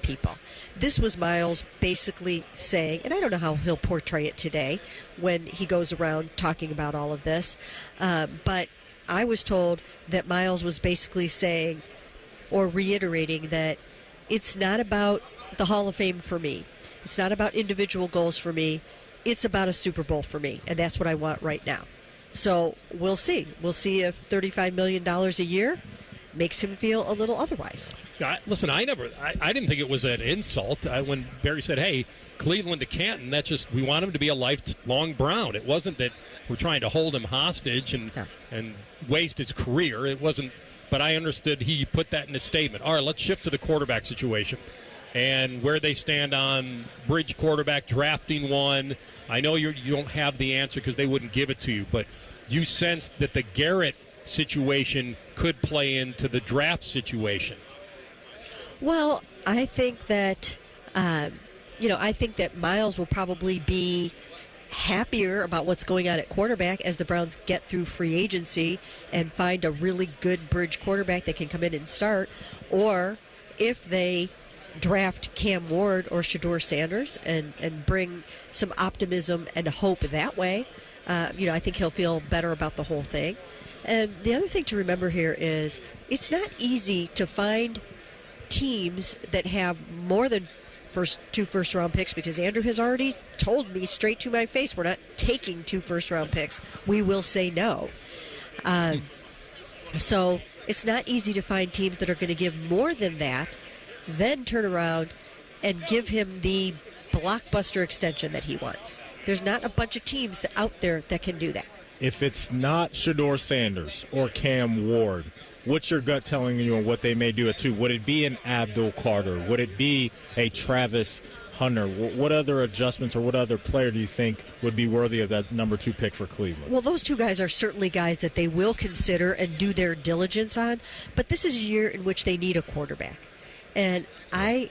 people. This was Miles basically saying, and I don't know how he'll portray it today when he goes around talking about all of this, but I was told that Miles was basically saying or reiterating that it's not about the Hall of Fame for me. It's not about individual goals for me. It's about a Super Bowl for me, and that's what I want right now. So we'll see. We'll see if $35 million a year makes him feel a little otherwise. Listen, I didn't think it was an insult when Barry said, hey, Cleveland to Canton, that's just, we want him to be a lifelong Brown. It wasn't that we're trying to hold him hostage and waste his career. It wasn't, but I understood he put that in a statement. All right, let's shift to the quarterback situation and where they stand on bridge quarterback, drafting one. I know you don't have the answer because they wouldn't give it to you, but you sense that the Garrett situation could play into the draft situation. Well, I think that, I think that Miles will probably be happier about what's going on at quarterback as the Browns get through free agency and find a really good bridge quarterback that can come in and start, or if they draft Cam Ward or Shedeur Sanders and bring some optimism and hope that way, I think he'll feel better about the whole thing. And the other thing to remember here is it's not easy to find teams that have more than two first-round picks, because Andrew has already told me straight to my face, we're not taking 2 first-round picks. We will say no. So it's not easy to find teams that are going to give more than that, then turn around and give him the blockbuster extension that he wants. There's not a bunch of teams out there that can do that. If it's not Shedeur Sanders or Cam Ward, what's your gut telling you on what they may do at 2? Would it be an Abdul Carter? Would it be a Travis Hunter? What other adjustments or what other player do you think would be worthy of that number 2 pick for Cleveland? Well, those 2 guys are certainly guys that they will consider and do their diligence on, but this is a year in which they need a quarterback. And I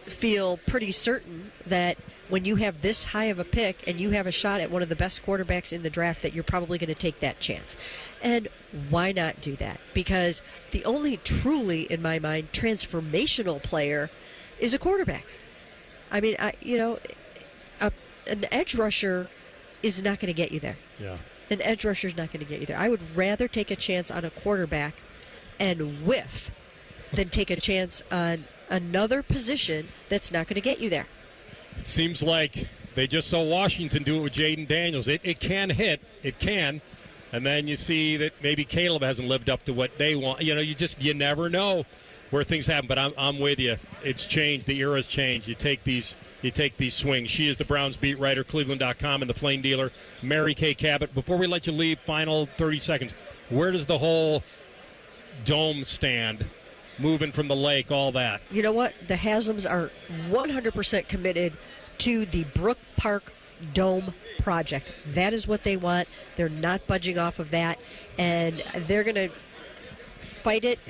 feel pretty certain that when you have this high of a pick and you have a shot at one of the best quarterbacks in the draft, that you're probably going to take that chance. And why not do that? Because the only truly, in my mind, transformational player is a quarterback. I mean, an edge rusher is not going to get you there. Yeah. An edge rusher is not going to get you there. I would rather take a chance on a quarterback and whiff than take a chance on another position that's not going to get you there. It seems like they just saw Washington do it with Jaden Daniels. It can hit. It can. And then you see that maybe Caleb hasn't lived up to what they want. You never know where things happen. But I'm with you. It's changed. The era's changed. You take these swings. She is the Browns beat writer, Cleveland.com, and the Plain Dealer, Mary Kay Cabot. Before we let you leave, final 30 seconds, where does the whole dome stand? Moving from the lake, all that. You know what? The Haslam's are 100% committed to the Brook Park Dome project. That is what they want. They're not budging off of that, and they're going to fight it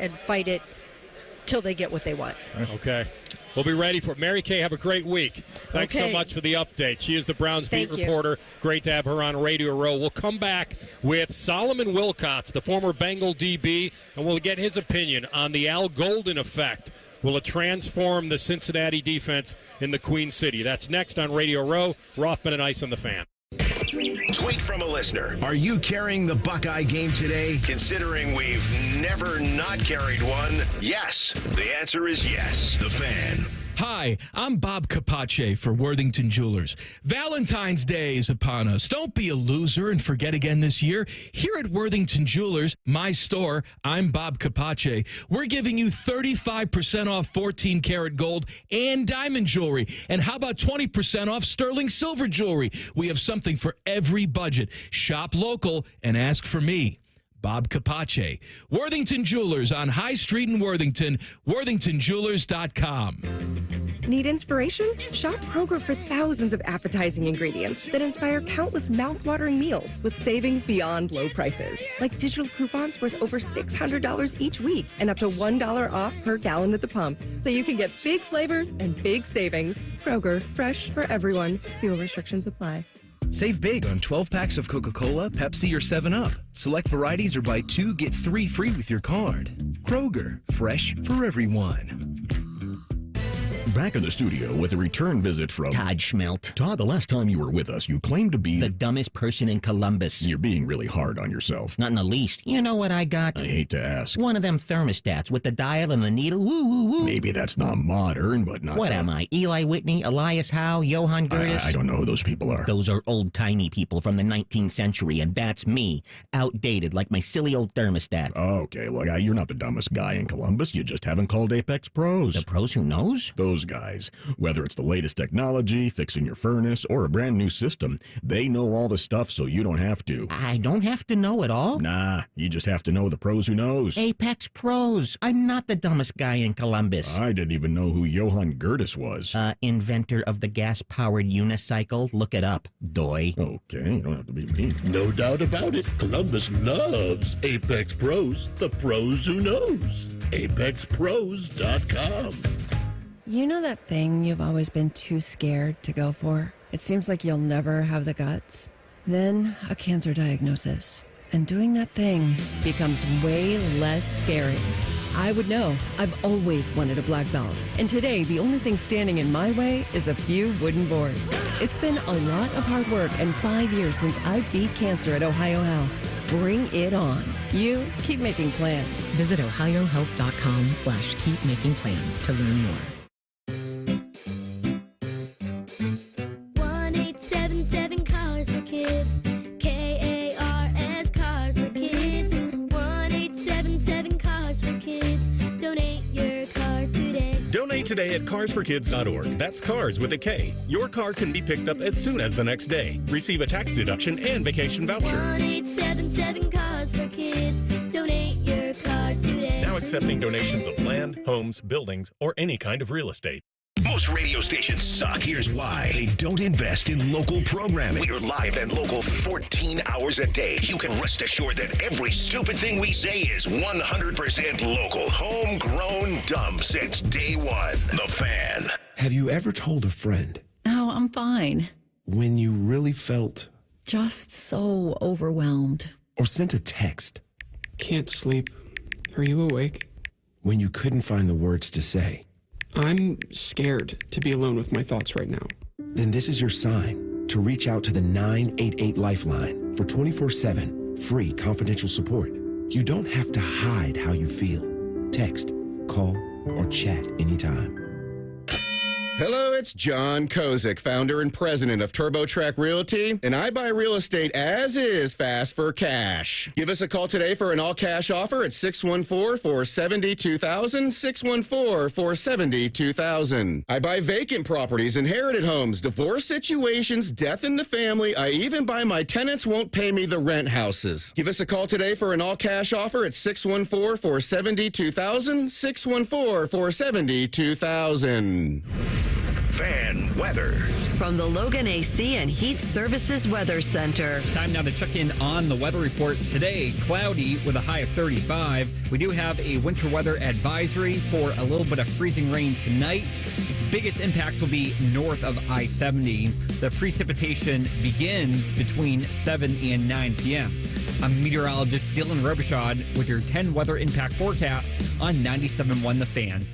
till they get what they want. Okay. We'll be ready for it. Mary Kay, have a great week. Thanks so much for the update. She is the Browns beat reporter. Great to have her on Radio Row. We'll come back with Solomon Wilcots, the former Bengal DB, and we'll get his opinion on the Al Golden effect. Will it transform the Cincinnati defense in the Queen City? That's next on Radio Row. Rothman and Ice on the Fan. Tweet from a listener. Are you carrying the Buckeye game today? Considering we've never not carried one, yes. The answer is yes. The Fan. Hi, I'm Bob Capace for Worthington Jewelers. Valentine's Day is upon us. Don't be a loser and forget again this year. Here at Worthington Jewelers, my store, I'm Bob Capace. We're giving you 35% off 14-karat gold and diamond jewelry. And how about 20% off sterling silver jewelry? We have something for every budget. Shop local and ask for me. Bob Capace. Worthington Jewelers on High Street in Worthington, worthingtonjewelers.com. Need inspiration? Shop Kroger for thousands of appetizing ingredients that inspire countless mouth-watering meals with savings beyond low prices. Like digital coupons worth over $600 each week and up to $1 off per gallon at the pump. So you can get big flavors and big savings. Kroger, fresh for everyone. Fuel restrictions apply. Save big on 12 packs of Coca-Cola, Pepsi, or 7-Up. Select varieties or buy 2, get 3 free with your card. Kroger, fresh for everyone. Back in the studio with a return visit from Todd Schmelt. Todd, the last time you were with us, you claimed to be the dumbest person in Columbus. You're being really hard on yourself. Not in the least. You know what I got? I hate to ask. One of them thermostats with the dial and the needle. Woo, woo, woo. Maybe that's not modern, but not... What am I? Eli Whitney, Elias Howe, Johann Gertis? I don't know who those people are. Those are old-timey people from the 19th century, and that's me. Outdated, like my silly old thermostat. Okay, look, you're not the dumbest guy in Columbus. You just haven't called Apex pros. The pros who knows? Those guys. Whether it's the latest technology, fixing your furnace, or a brand new system, they know all the stuff so you don't have to. I don't have to know it all? Nah, you just have to know the pros who knows. Apex Pros. I'm not the dumbest guy in Columbus. I didn't even know who Johann Gertis was. Inventor of the gas-powered unicycle. Look it up, doy. Okay, you don't have to be mean. No doubt about it. Columbus loves Apex Pros. The pros who knows. ApexPros.com. You know that thing you've always been too scared to go for? It seems like you'll never have the guts. Then a cancer diagnosis. And doing that thing becomes way less scary. I would know. I've always wanted a black belt. And today, the only thing standing in my way is a few wooden boards. It's been a lot of hard work and 5 years since I beat cancer at Ohio Health. Bring it on. You keep making plans. Visit ohiohealth.com/keepmakingplans to learn more. 1-877 Cars for Kids. KARS Cars for Kids. 1-877 Cars for Kids. Donate your car today. Donate today at carsforkids.org. That's cars with a K. Your car can be picked up as soon as the next day. Receive a tax deduction and vacation voucher. 1-877 Cars for Kids. Donate your car today. Now accepting donations of land, homes, buildings, or any kind of real estate. Most radio stations suck. Here's why. They don't invest in local programming. We're live and local 14 hours a day. You can rest assured that every stupid thing we say is 100% local. Homegrown dumb since day one. The Fan. Have you ever told a friend? Oh, I'm fine. When you really felt... just so overwhelmed. Or sent a text? Can't sleep. Are you awake? When you couldn't find the words to say? I'm scared to be alone with my thoughts right now. Then this is your sign to reach out to the 988 Lifeline for 24/7 free confidential support. You don't have to hide how you feel. Text, call, or chat anytime. Hello, it's John Kozik, founder and president of TurboTrack Realty, and I buy real estate as is fast for cash. Give us a call today for an all-cash offer at 614-470-2000, 614-470-2000. I buy vacant properties, inherited homes, divorce situations, death in the family. I even buy my tenants won't pay me the rent houses. Give us a call today for an all-cash offer at 614-470-2000, 614-470-2000. Fan weather. From the Logan AC and Heat Services Weather Center. Time now to check in on the weather report. Today, cloudy with a high of 35. We do have a winter weather advisory for a little bit of freezing rain tonight. Biggest impacts will be north of I-70. The precipitation begins between 7 and 9 p.m. I'm meteorologist Dylan Robichaud with your 10 weather impact forecast on 97.1 The Fan.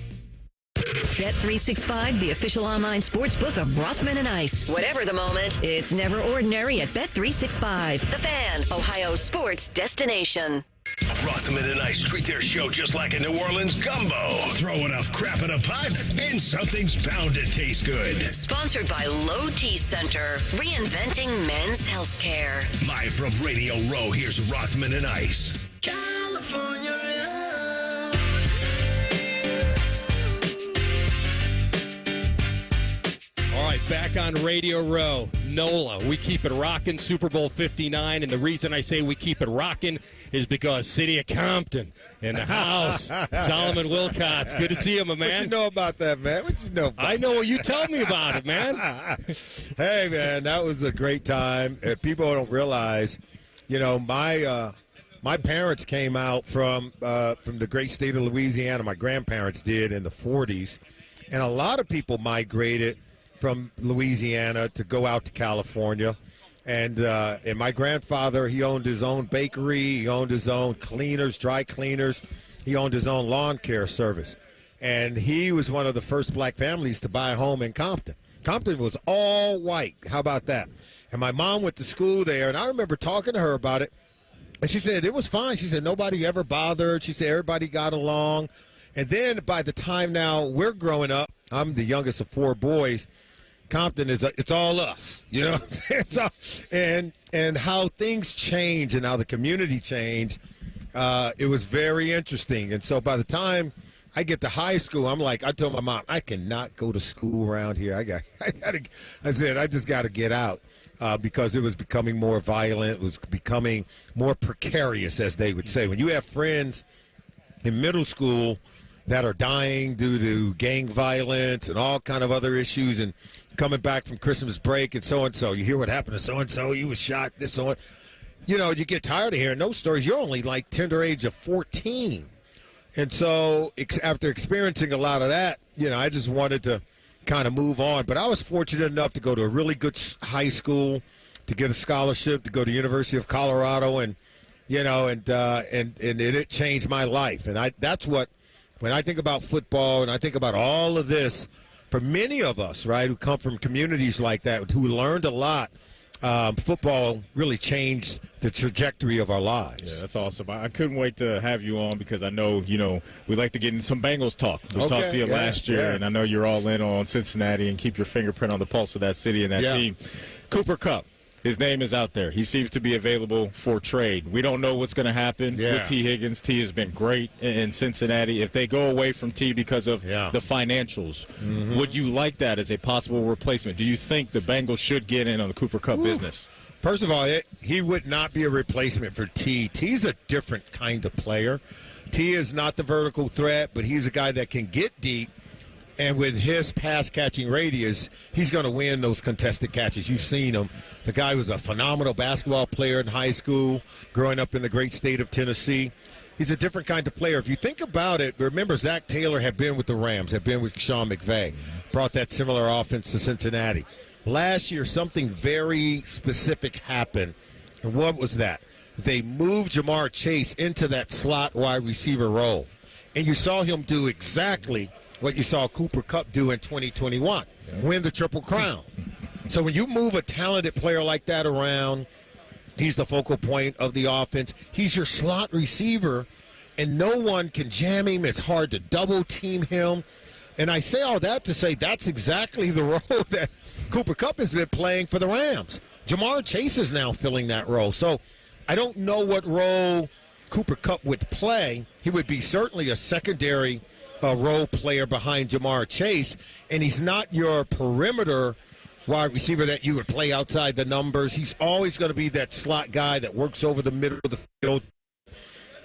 Bet365, the official online sports book of Rothman and Ice. Whatever the moment, it's never ordinary at Bet365. The Fan, Ohio's sports destination. Rothman and Ice treat their show just like a New Orleans gumbo. Throw enough crap in a pot, and something's bound to taste good. Sponsored by Low T Center, reinventing men's health care. Live from Radio Row, here's Rothman and Ice. California. All right, back on Radio Row, NOLA. We keep it rocking, Super Bowl 59. And the reason I say we keep it rocking is because City of Compton in the house. Solomon Wilcots. Good to see you, my man. What you know about that, man? What you know about I know what you tell me about it, man. Hey, man, that was a great time. People don't realize, you know, my parents came out from the great state of Louisiana. My grandparents did in the 40s. And a lot of people migrated from Louisiana to go out to California. And my grandfather, he owned his own bakery. He owned his own cleaners, dry cleaners. He owned his own lawn care service. And he was one of the first black families to buy a home in Compton. Compton was all white. How about that? And my mom went to school there, and I remember talking to her about it. And she said it was fine. She said nobody ever bothered. She said everybody got along. And then by the time now we're growing up, I'm the youngest of 4 boys. Compton it's all us, you know what I'm saying? So, and how things change and how the community changed, it was very interesting. And so by the time I get to high school, I'm like, I told my mom, I cannot go to school around here. I said, I just got to get out because it was becoming more violent. It was becoming more precarious, as they would say. When you have friends in middle school that are dying due to gang violence and all kind of other issues and coming back from Christmas break and so-and-so, you hear what happened to so-and-so, you was shot, this, so on. You know, you get tired of hearing those stories. You're only like tender age of 14. And so after experiencing a lot of that, you know, I just wanted to kind of move on. But I was fortunate enough to go to a really good high school, to get a scholarship, to go to the University of Colorado, and, you know, and it changed my life. And that's what, when I think about football and I think about all of this, for many of us, right, who come from communities like that, who learned a lot, football really changed the trajectory of our lives. Yeah, that's awesome. I couldn't wait to have you on because I know, you know, we like to get in some Bengals talk. We talked to you last year, and I know you're all in on Cincinnati and keep your fingerprint on the pulse of that city and that team. Cooper Kupp, his name is out there. He seems to be available for trade. We don't know what's going to happen with T. Higgins. T has been great in Cincinnati. If they go away from T because of the financials, would you like that as a possible replacement? Do you think the Bengals should get in on the Cooper Kupp business? First of all, he would not be a replacement for T. T's a different kind of player. T is not the vertical threat, but he's a guy that can get deep. And with his pass-catching radius, he's going to win those contested catches. You've seen him. The guy was a phenomenal basketball player in high school, growing up in the great state of Tennessee. He's a different kind of player. If you think about it, remember Zach Taylor had been with the Rams, had been with Sean McVay, brought that similar offense to Cincinnati. Last year, something very specific happened. And what was that? They moved Jamar Chase into that slot wide receiver role. And you saw him do exactly what you saw Cooper Kupp do in 2021, win the Triple Crown. So when you move a talented player like that around, he's the focal point of the offense. He's your slot receiver, and no one can jam him. It's hard to double-team him. And I say all that to say that's exactly the role that Cooper Kupp has been playing for the Rams. Jamar Chase is now filling that role. So I don't know what role Cooper Kupp would play. He would be certainly a secondary role player behind Jamar Chase, and he's not your perimeter wide receiver that you would play outside the numbers. He's always going to be that slot guy that works over the middle of the field.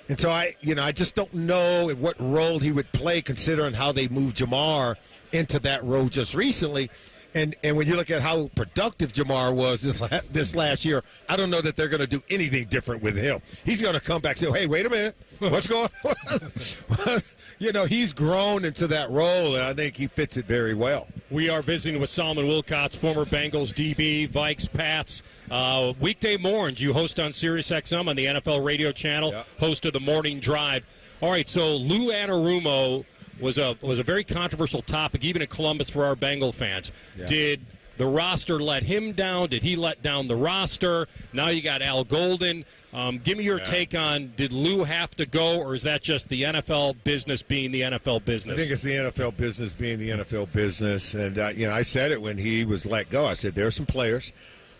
And so I just don't know what role he would play considering how they moved Jamar into that role just recently. And when you look at how productive Jamar was this last year, I don't know that they're going to do anything different with him. He's going to come back and say, hey, wait a minute. What's going on? You know, he's grown into that role, and I think he fits it very well. We are visiting with Solomon Wilcots, former Bengals DB, Vikes, Pats. Weekday mornings, you host on SiriusXM on the NFL radio channel, host of the Morning Drive. All right, so Lou Anarumo was a very controversial topic, even in Columbus, for our Bengal fans. Yeah. Did the roster let him down? Did he let down the roster? Now you got Al Golden. Give me your take on, did Lou have to go, or is that just the NFL business being the NFL business? I think it's the NFL business being the NFL business. And, I said it when he was let go. I said there are some players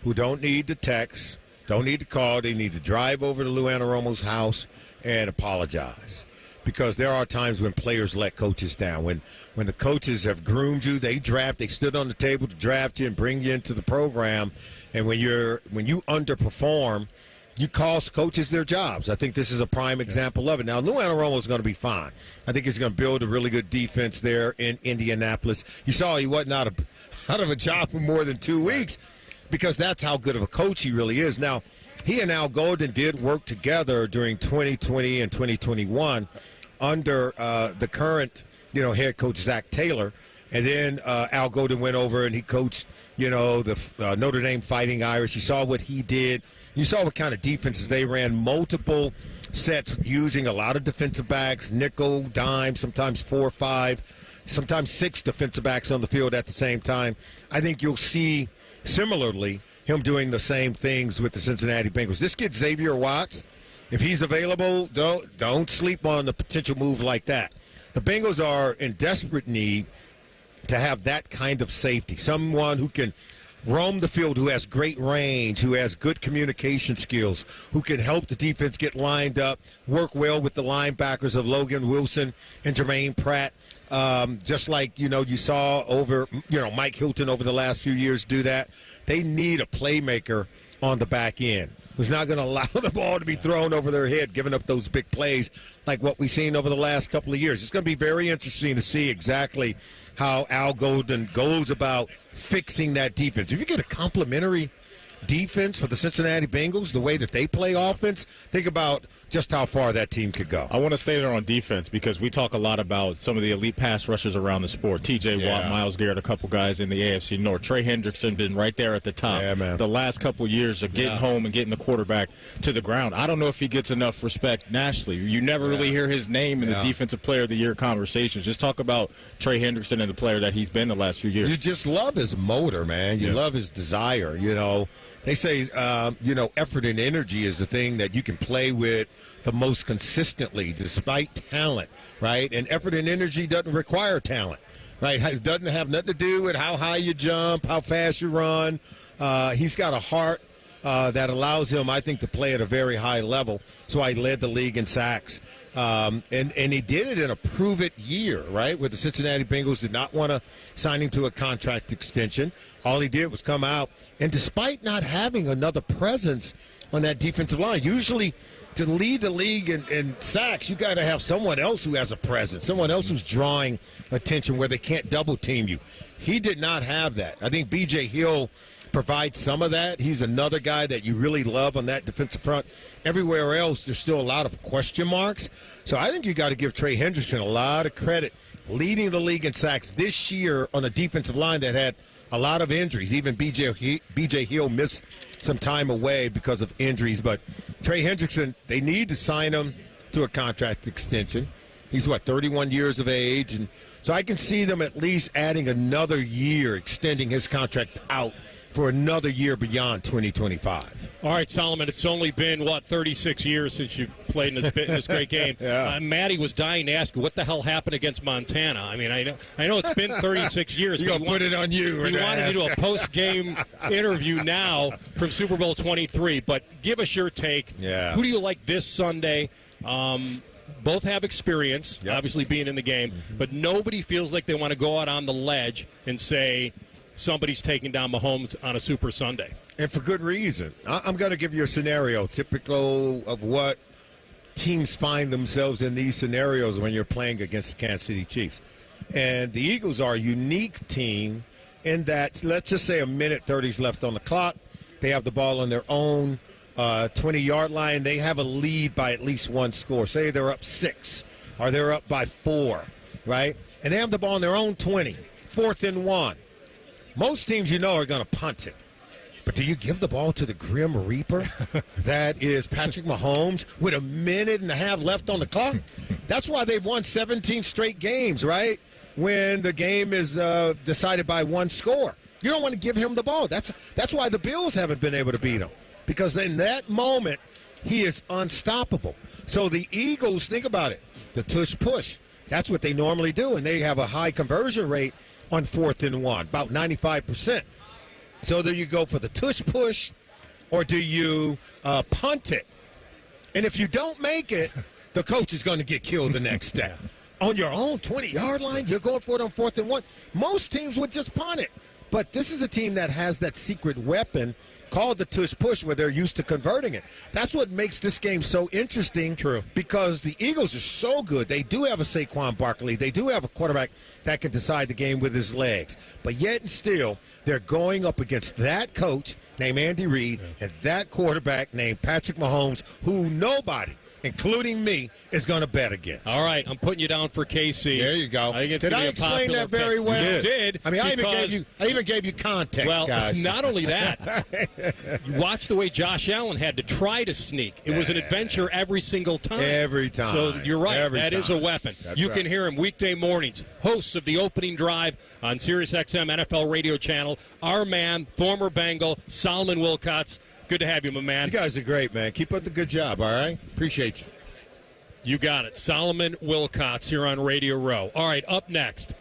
who don't need to text, don't need to call. They need to drive over to Lou Anarumo's house and apologize. Because there are times when players let coaches down. When the coaches have groomed you, they stood on the table to draft you and bring you into the program. And when you underperform, you cost coaches their jobs. I think this is a prime example of it. Now, Lou Anarumo is going to be fine. I think he's going to build a really good defense there in Indianapolis. You saw he wasn't out of a job for more than 2 weeks because that's how good of a coach he really is. Now, he and Al Golden did work together during 2020 and 2021 under the current, head coach Zach Taylor. And then Al Golden went over and he coached, the Notre Dame Fighting Irish. You saw what he did You saw what kind of defenses they ran, multiple sets using a lot of defensive backs, nickel, dime, sometimes 4 or 5, sometimes 6 defensive backs on the field at the same time. I think you'll see, similarly, him doing the same things with the Cincinnati Bengals. This kid, Xavier Watts, if he's available, don't sleep on the potential move like that. The Bengals are in desperate need to have that kind of safety, someone who can roam the field, who has great range, who has good communication skills, who can help the defense get lined up, work well with the linebackers of Logan Wilson and Jermaine Pratt. Just like, you saw over, Mike Hilton over the last few years do that. They need a playmaker on the back end who's not going to allow the ball to be thrown over their head, giving up those big plays like what we've seen over the last couple of years. It's going to be very interesting to see exactly how Al Golden goes about fixing that defense. If you get a complimentary defense for the Cincinnati Bengals, the way that they play offense, think about just how far that team could go. I want to stay there on defense because we talk a lot about some of the elite pass rushers around the sport. TJ Watt, Myles Garrett, a couple guys in the AFC North. Trey Hendrickson been right there at the top. Yeah, man. The last couple years of getting home and getting the quarterback to the ground. I don't know if he gets enough respect nationally. You never really hear his name in the Defensive Player of the Year conversations. Just talk about Trey Hendrickson and the player that he's been the last few years. You just love his motor, man. You love his desire, They say, effort and energy is the thing that you can play with the most consistently, despite talent, right? And effort and energy doesn't require talent, right? It doesn't have nothing to do with how high you jump, how fast you run. He's got a heart that allows him, I think, to play at a very high level. So I led the league in sacks. And he did it in a prove-it year, right, where the Cincinnati Bengals did not want to sign him to a contract extension. All he did was come out, and despite not having another presence on that defensive line, usually to lead the league in sacks, you got to have someone else who has a presence, someone else who's drawing attention where they can't double-team you. He did not have that. I think B.J. Hill provides some of that. He's another guy that you really love on that defensive front. Everywhere else, there's still a lot of question marks. So I think you got to give Trey Hendrickson a lot of credit, leading the league in sacks this year on a defensive line that had a lot of injuries. Even B.J. Hill missed some time away because of injuries. But Trey Hendrickson, they need to sign him to a contract extension. He's, 31 years of age. And so I can see them at least adding another year, extending his contract out for another year beyond 2025. All right, Solomon, it's only been, 36 years since you played in this great game. Maddie was dying to ask you, what the hell happened against Montana? I mean, I know it's been 36 years. You're going to put it on you. We wanted to do a post-game interview now from Super Bowl 23, but give us your take. Yeah. Who do you like this Sunday? Both have experience, obviously being in the game, but nobody feels like they want to go out on the ledge and say somebody's taking down Mahomes on a Super Sunday. And for good reason. I'm going to give you a scenario typical of what teams find themselves in these scenarios when you're playing against the Kansas City Chiefs. And the Eagles are a unique team in that, let's just say a minute 30's left on the clock. They have the ball on their own 20-yard line. They have a lead by at least one score. Say they're up 6 or they're up by 4, right? And they have the ball on their own 20, 4th and 1. Most teams are going to punt it. But do you give the ball to the Grim Reaper? That is Patrick Mahomes with a minute and a half left on the clock. That's why they've won 17 straight games, right? When the game is decided by one score. You don't want to give him the ball. That's why the Bills haven't been able to beat him. Because in that moment, he is unstoppable. So the Eagles, think about it, the tush-push. That's what they normally do, and they have a high conversion rate on 4th and 1, about 95%. So do you go for the tush-push, or do you punt it? And if you don't make it, the coach is going to get killed the next day. On your own 20-yard line, you're going for it on 4th and 1. Most teams would just punt it. But this is a team that has that secret weapon called the tush-push where they're used to converting it. That's what makes this game so interesting. True. Because the Eagles are so good. They do have a Saquon Barkley. They do have a quarterback that can decide the game with his legs. But yet and still, they're going up against that coach named Andy Reid and that quarterback named Patrick Mahomes, who nobody including me, is going to bet against. All right, I'm putting you down for KC. There you go. I think it's Did gonna I be a explain popular that very pick. well? You did. I mean, I because- even gave you context, well, guys. not only that, you watch the way Josh Allen had to try to sneak. It was an adventure every single time. Every time. So you're right. That is a weapon. That's you right. can hear him weekday mornings, hosts of the opening drive on SiriusXM NFL radio channel. Our man, former Bengal, Solomon Wilcots. Good to have you, my man. You guys are great, man. Keep up the good job, all right? Appreciate you. You got it. Solomon Wilcots here on Radio Row. All right, up next.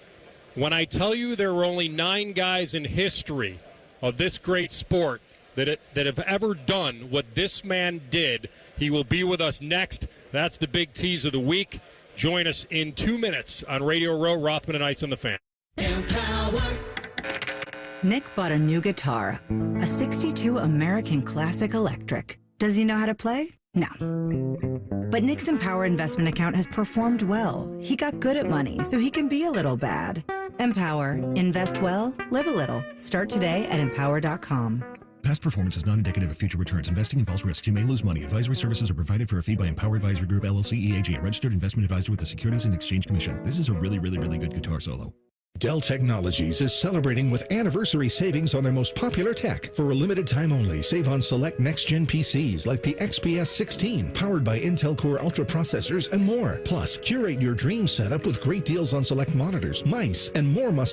When I tell you there were only 9 guys in history of this great sport that have ever done what this man did, he will be with us next. That's the big tease of the week. Join us in 2 minutes on Radio Row, Rothman and Ice on the Fan. Nick bought a new guitar, a 62 American Classic Electric. Does he know how to play? No. But Nick's Empower investment account has performed well. He got good at money, so he can be a little bad. Empower. Invest well, live a little. Start today at empower.com. Past performance is not indicative of future returns. Investing involves risks. You may lose money. Advisory services are provided for a fee by Empower Advisory Group, LLC, EAG, a registered investment advisor with the Securities and Exchange Commission. This is a really, really, really good guitar solo. Dell Technologies is celebrating with anniversary savings on their most popular tech. For a limited time only, save on select next-gen PCs like the XPS 16, powered by Intel Core Ultra processors and more. Plus, curate your dream setup with great deals on select monitors, mice, and more must